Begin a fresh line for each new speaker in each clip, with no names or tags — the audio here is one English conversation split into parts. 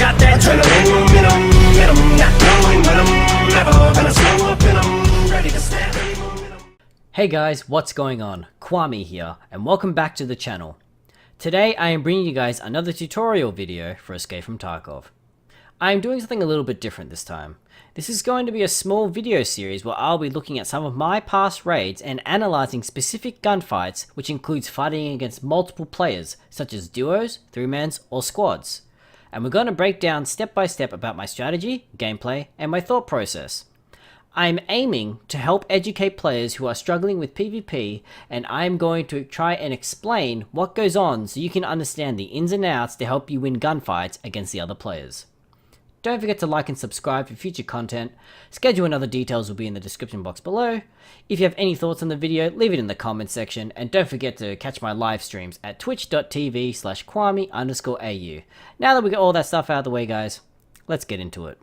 got that adrenaline, venom, not knowing when I'm never gonna slow up and I'm ready to snap any momentum.
Hey guys, what's going on? Kwame here, and welcome back to the channel. Today I am bringing you guys another tutorial video for Escape from Tarkov. I am doing something a little bit different this time. This is going to be a small video series where I'll be looking at some of my past raids and analysing specific gunfights, which includes fighting against multiple players, such as duos, 3-mans, or squads. And we're going to break down step by step about my strategy, gameplay, and my thought process. I am aiming to help educate players who are struggling with PvP, and I am going to try and explain what goes on so you can understand the ins and outs to help you win gunfights against the other players. Don't forget to like and subscribe for future content. Schedule and other details will be in the description box below. If you have any thoughts on the video, leave it in the comments section, and don't forget to catch my live streams at twitch.tv/Kwame_AU. Now that we got all that stuff out of the way, guys, let's get into it.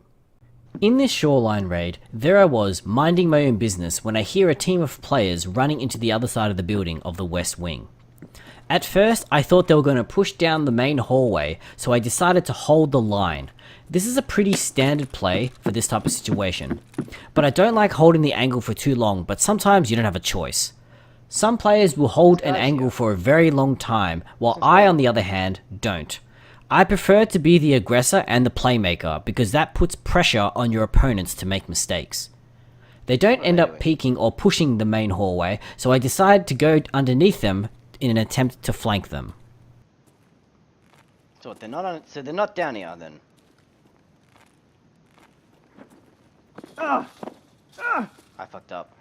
In this shoreline raid, there I was minding my own business when I hear a team of players running into the other side of the building of the west wing. At first, I thought they were going to push down the main hallway, so I decided to hold the line. This is a pretty standard play for this type of situation, but I don't like holding the angle for too long, but sometimes you don't have a choice. Some players will hold an angle for a very long time, while I, on the other hand, don't. I prefer to be the aggressor and the playmaker because that puts pressure on your opponents to make mistakes. They don't end up peeking or pushing the main hallway, so I decided to go underneath them in an attempt to flank them.
So they're not down here then. I fucked up.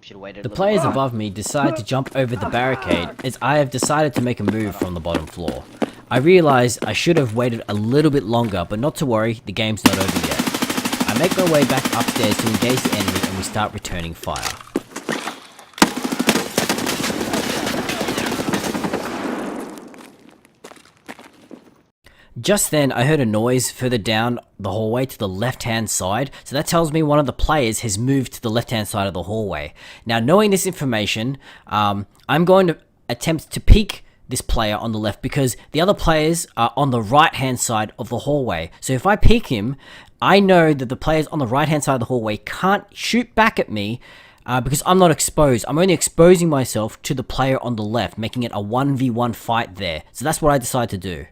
Should have waited.
The players above me decide to jump over the barricade as I have decided to make a move from the bottom floor. I realized I should have waited a little bit longer, but not to worry, the game's not over yet. I make my way back upstairs to engage the enemy and we start returning fire. Just then, I heard a noise further down the hallway to the left-hand side, so that tells me one of the players has moved to the left-hand side of the hallway. Now, knowing this information, I'm going to attempt to peek this player on the left because the other players are on the right-hand side of the hallway. So if I peek him, I know that the players on the right-hand side of the hallway can't shoot back at me because I'm not exposed. I'm only exposing myself to the player on the left, making it a 1v1 fight there. So that's what I decided to do.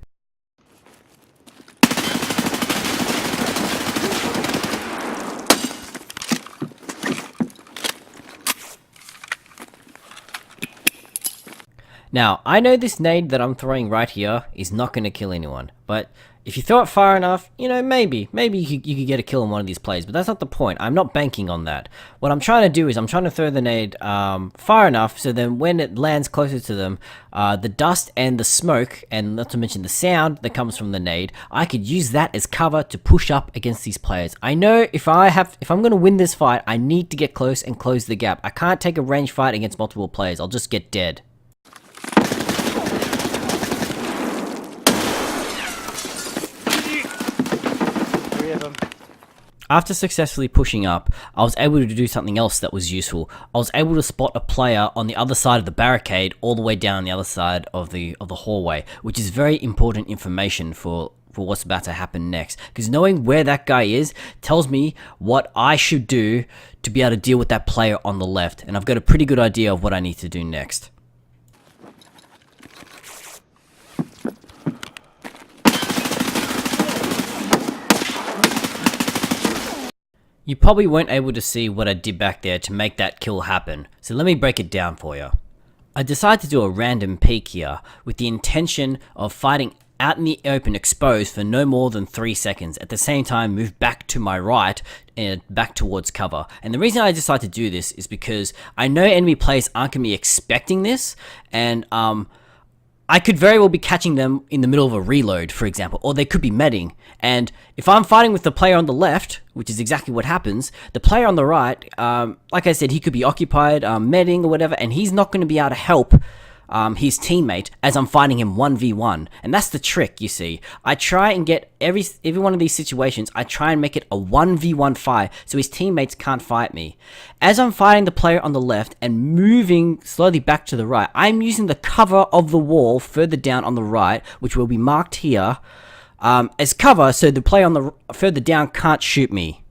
Now, I know this nade that I'm throwing right here is not going to kill anyone, but if you throw it far enough, you know, maybe you could get a kill on one of these plays, but that's not the point. I'm not banking on that. What I'm trying to do is I'm trying to throw the nade far enough so then when it lands closer to them, the dust and the smoke, and not to mention the sound that comes from the nade, I could use that as cover to push up against these players. I know if I'm going to win this fight, I need to get close and close the gap. I can't take a range fight against multiple players. I'll just get dead. After successfully pushing up, I was able to do something else that was useful. I was able to spot a player on the other side of the barricade all the way down the other side of the hallway, which is very important information for what's about to happen next. Because knowing where that guy is tells me what I should do to be able to deal with that player on the left, and I've got a pretty good idea of what I need to do next. You probably weren't able to see what I did back there to make that kill happen, so let me break it down for you. I decided to do a random peek here with the intention of fighting out in the open exposed for no more than 3 seconds, at the same time move back to my right and back towards cover. And the reason I decided to do this is because I know enemy players aren't going to be expecting this, and I could very well be catching them in the middle of a reload, for example, or they could be medding. And if I'm fighting with the player on the left, which is exactly what happens, the player on the right, like I said, he could be occupied, medding or whatever, and he's not going to be able to help his teammate as I'm fighting him 1v1. And that's the trick, you see. I try and get every one of these situations, I try and make it a 1v1 fight so his teammates can't fight me. As I'm fighting the player on the left and moving slowly back to the right, I'm using the cover of the wall further down on the right, which will be marked here, as cover so the player on the further down can't shoot me.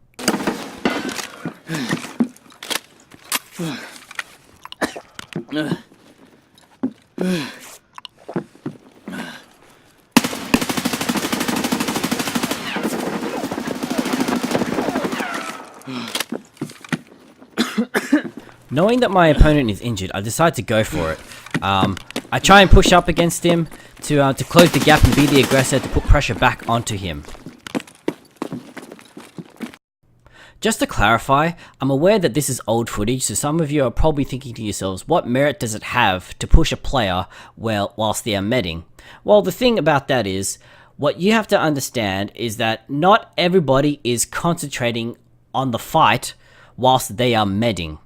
Knowing that my opponent is injured, I decide to go for it. I try and push up against him to close the gap and be the aggressor to put pressure back onto him. Just to clarify, I'm aware that this is old footage, so some of you are probably thinking to yourselves, what merit does it have to push a player whilst they are medding? Well, the thing about that is, what you have to understand is that not everybody is concentrating on the fight whilst they are medding.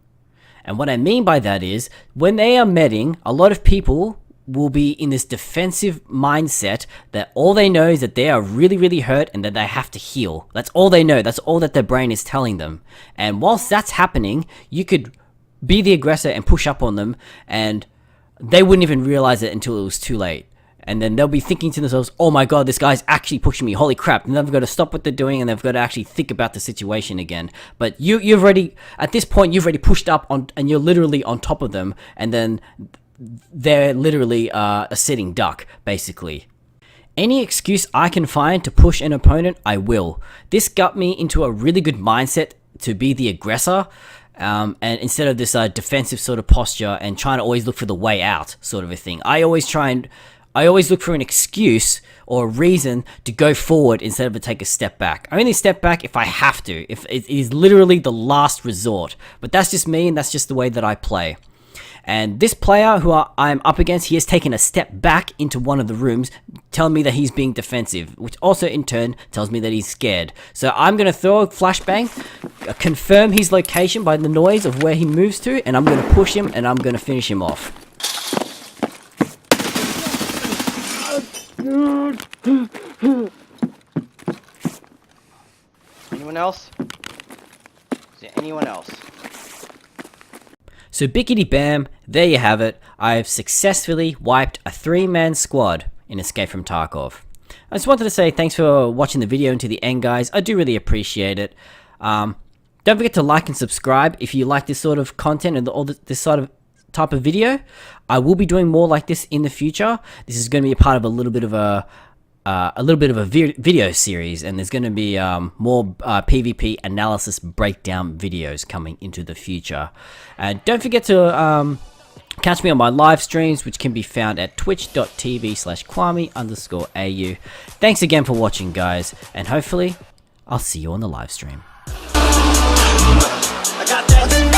And what I mean by that is, when they are medding, a lot of people will be in this defensive mindset that all they know is that they are really, really hurt and that they have to heal. That's all they know. That's all that their brain is telling them. And whilst that's happening, you could be the aggressor and push up on them, and they wouldn't even realize it until it was too late. And then they'll be thinking to themselves, oh my god, this guy's actually pushing me, holy crap. And they've got to stop what they're doing and they've got to actually think about the situation again. But you've already, at this point, you've already pushed up on, and you're literally on top of them, and then they're literally a sitting duck, basically. Any excuse I can find to push an opponent, I will. This got me into a really good mindset to be the aggressor. And instead of this defensive sort of posture and trying to always look for the way out sort of a thing. I always look for an excuse or a reason to go forward instead of to take a step back. I only step back if I have to, if it is literally the last resort. But that's just me, and that's just the way that I play. And this player who I'm up against, he has taken a step back into one of the rooms, telling me that he's being defensive, which also in turn tells me that he's scared. So I'm going to throw a flashbang, confirm his location by the noise of where he moves to, and I'm going to push him and I'm going to finish him off.
Anyone else? Is there anyone else?
So bickety bam, there you have it. I've successfully wiped a 3-man squad in Escape from Tarkov. I just wanted to say thanks for watching the video until the end, guys. I do really appreciate it. Don't forget to like and subscribe if you like this sort of content and this sort of type of video. I will be doing more like this in the future. This is going to be a part of a little bit of a video series, and there's going to be more PvP analysis breakdown videos coming into the future. And don't forget to catch me on my live streams, which can be found at twitch.tv/Kwame_AU. Thanks again for watching, guys, and hopefully I'll see you on the live stream.
I got that.